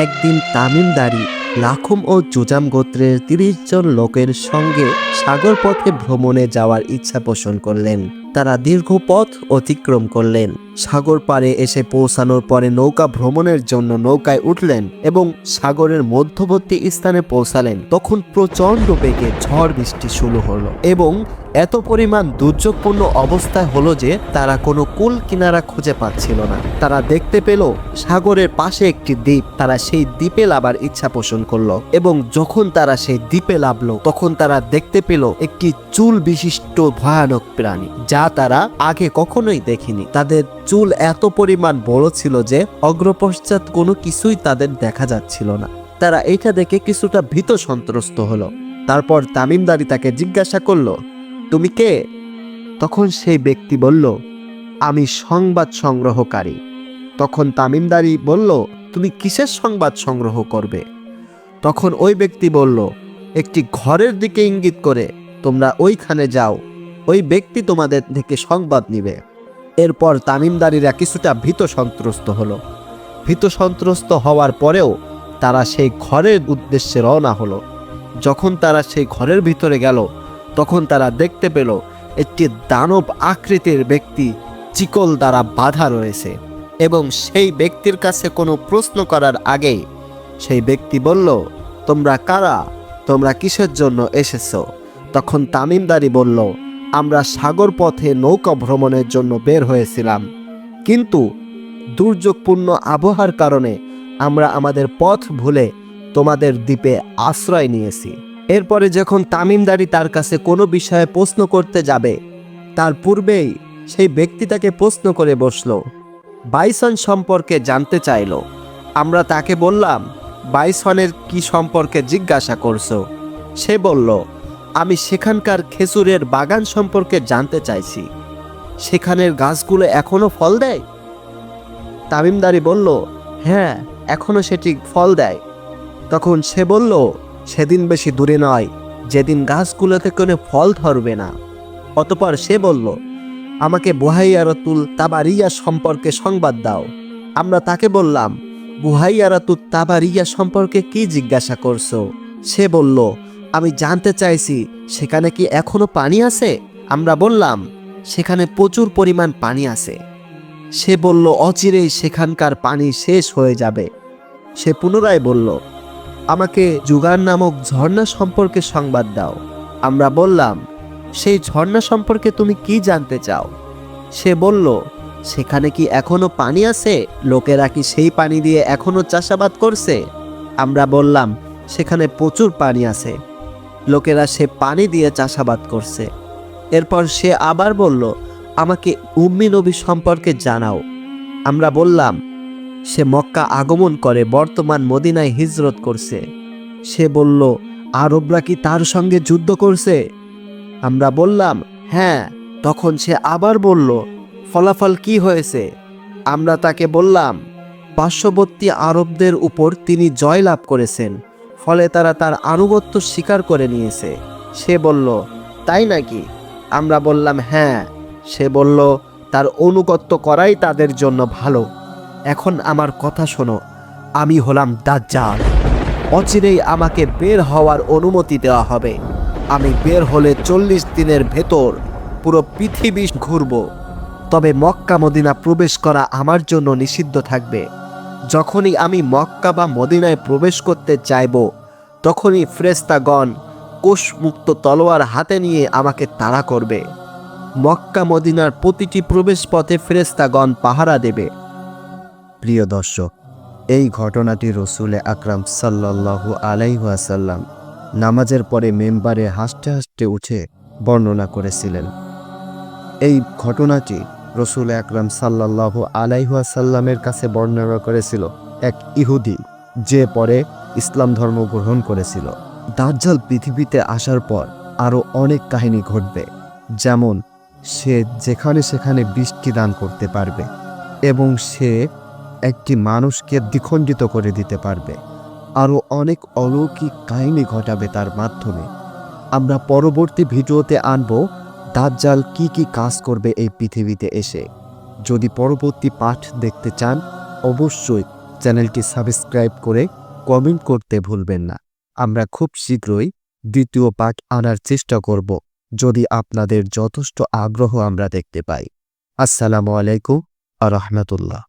একদিন তামিমদারি লাখুম ও জুজাম গোত্রের ৩০ জন লোকের সঙ্গে সাগর পথে ভ্রমণে যাওয়ার ইচ্ছা পোষণ করলেন। তারা দীর্ঘ পথ অতিক্রম করলেন। সাগর পাড়ে এসে পৌঁছানোর পরে নৌকা ভ্রমণের জন্য নৌকায় উঠলেন এবং সাগরের মধ্যবর্তী স্থানে পৌঁছালেন। তখন প্রচণ্ড বেগে ঝড় বৃষ্টি শুরু হলো এবং এত পরিমাণ দুর্যোগপূর্ণ অবস্থায় হলো যে তারা কোনো কুল কিনারা খুঁজে পাচ্ছিল না। তারা দেখতে পেল সাগরের পাশে একটি দ্বীপ। তারা সেই দ্বীপে লাভার ইচ্ছা পোষণ করলো এবং যখন তারা সেই দ্বীপে লাভলো তখন তারা দেখতে পেল একটি চুল বিশিষ্ট ভয়ানক প্রাণী, যা তারা আগে কখনোই দেখেনি। তাদের চুল এত পরিমাণ বড় ছিল যে অগ্রপশ্চাৎ কোনো কিছুই তাদের দেখা যাচ্ছিল না। তারা এটা দেখে কিছুটা ভীত সন্ত্রস্ত হলো। তারপর তামিমদারি তাকে জিজ্ঞাসা করলো, তুমি কে? তখন সেই ব্যক্তি বলল, আমি সংবাদ সংগ্রহকারী। তখন তামিমদারি বলল, তুমি কিসের সংবাদ সংগ্রহ করবে? তখন ওই ব্যক্তি বলল, একটি ঘরের দিকে ইঙ্গিত করে তোমরা ওইখানে যাও, ওই ব্যক্তি তোমাদের থেকে সংবাদ নিবে। এরপর তামিমদারিরা কিছুটা ভীত সন্ত্রস্ত হলো। ভীত সন্ত্রস্ত হওয়ার পরেও তারা সেই ঘরের উদ্দেশ্যে রওনা হলো। যখন তারা সেই ঘরের ভিতরে গেল তখন তারা দেখতে পেল একটি দানব আকৃতির ব্যক্তি চিকল দ্বারা বাঁধা রয়েছে এবং সেই ব্যক্তির কাছে কোনো প্রশ্ন করার আগেই সেই ব্যক্তি বলল, তোমরা কারা? তোমরা কিসের জন্য এসেছো? তখন তামিমদারি বলল, আমরা সাগর পথে নৌকা ভ্রমণের জন্য বের হয়েছিলাম, কিন্তু দুর্যোগপূর্ণ আবহাওয়ার কারণে আমরা আমাদের পথ ভুলে তোমাদের দ্বীপে আশ্রয় নিয়েছি। এরপরে যখন তামিমদারি তার কাছে কোনো বিষয়ে প্রশ্ন করতে যাবে তার পূর্বেই সেই ব্যক্তি তাকে প্রশ্ন করে বসলো, বাইসন সম্পর্কে জানতে চাইল। আমরা তাকে বললাম, বাইসনের কি সম্পর্কে জিজ্ঞাসা করছো? সে বলল, আমি সেখানকার খেজুরের বাগান সম্পর্কে জানতে চাইছি, সেখানের গাছগুলো এখনো ফল দেয়? তামিমদারি বলল, হ্যাঁ, এখনো সেটি ফল দেয়। তখন সে বলল, সেদিন বেশি দূরে নয় যেদিন গাছগুলোতে কোনো ফল ধরবে না। অতঃপর সে বলল, আমাকে বুহাইয়ারাতুল তাবারিয়া সম্পর্কে সংবাদ দাও। আমরা তাকে বললাম, বুহাইয়ারাতুল তাবারিয়া সম্পর্কে কি জিজ্ঞাসা করছো? সে বলল, আমি জানতে চাইছি সেখানে কি এখনো পানি আছে? আমরা বললাম, সেখানে প্রচুর পরিমাণ পানি আছে। সে বলল, অচিরেই সেখানকার পানি শেষ হয়ে যাবে। সে পুনরায় বলল, আমাকে জুগার নামক ঝর্ণা সম্পর্কে সংবাদ দাও। আমরা বললাম, সেই ঝর্ণা সম্পর্কে তুমি কি জানতে চাও? সে বলল, সেখানে কি এখনো পানি আছে? লোকেরা কি সেই পানি দিয়ে এখনো চাষাবাদ করছে? আমরা বললাম, সেখানে প্রচুর পানি আছে, লোকেরা সে পানি দিয়ে চাষাবাদ করছে। এরপর সে আবার বলল, আমাকে উম্মি নবী সম্পর্কে জানাও। আমরা বললাম, সে মক্কা আগমন করে বর্তমান মদিনায় হিজরত করছে। সে বলল, আরবরা কি তার সঙ্গে যুদ্ধ করছে? আমরা বললাম, হ্যাঁ। তখন সে আবার বলল, ফলাফল কি হয়েছে? আমরা তাকে বললাম, পার্শ্ববর্তী আরবদের উপর তিনি জয়লাভ করেছেন, ফলে তারা তার আনুগত্য স্বীকার করে নিয়েছে। সে বলল, তাই নাকি? আমরা বললাম, হ্যাঁ। সে বলল, তার অনুগত্য করাই তাদের জন্য ভালো। এখন আমার কথা শোনো, আমি হলাম দাজ্জাল। অচিরেই আমাকে বের হওয়ার অনুমতি দেওয়া হবে। আমি বের হলে 40 দিনের ভেতর পুরো পৃথিবী ঘুরব। তবে মক্কা মদিনা প্রবেশ করা আমার জন্য নিষিদ্ধ থাকবে। যখনই আমি মক্কা বা মদিনায় প্রবেশ করতে চাইব তখনই ফেরেশতাগণ কোষমুক্ত তলোয়ার হাতে নিয়ে আমাকে তাড়া করবে। মক্কা মদিনার প্রতিটি প্রবেশ পথে ফেরেশতাগণ পাহারা দেবে। প্রিয় দর্শক, এই ঘটনাটি রসুল আকরাম সাল্লাল্লাহু আলাইহি ওয়াসাল্লাম নামাজের পরে মেম্বারে হাসতে হাসতে উঠে বর্ণনা করেছিলেন। এই ঘটনাটি রসুল আকরাম সাল্লাল্লাহু আলাইহি ওয়াসাল্লামের কাছে বর্ণনা করেছিল এক ইহুদি, যে পরে ইসলাম ধর্ম গ্রহণ করেছিল। দাজ্জাল পৃথিবীতে আসার পর আরও অনেক কাহিনী ঘটবে, যেমন সে যেখানে সেখানে বৃষ্টি দান করতে পারবে এবং সে একটি মানুষকে দ্বিখণ্ডিত করে দিতে পারবে। আরও অনেক অলৌকিক কাহিনী ঘটাবে তার মাধ্যমে। আমরা পরবর্তী ভিডিওতে আনব দাজ্জাল কি কি কাজ করবে এই পৃথিবীতে এসে। যদি পরবর্তী পাঠ দেখতে চান অবশ্যই চ্যানেলটি সাবস্ক্রাইব করে কমেন্ট করতে ভুলবেন না। আমরা খুব শীঘ্রই দ্বিতীয় পার্ট আনার চেষ্টা করব, যদি আপনাদের যথেষ্ট আগ্রহ আমরা দেখতে পাই। আসসালামু আলাইকুম ওয়া রাহমাতুল্লাহ।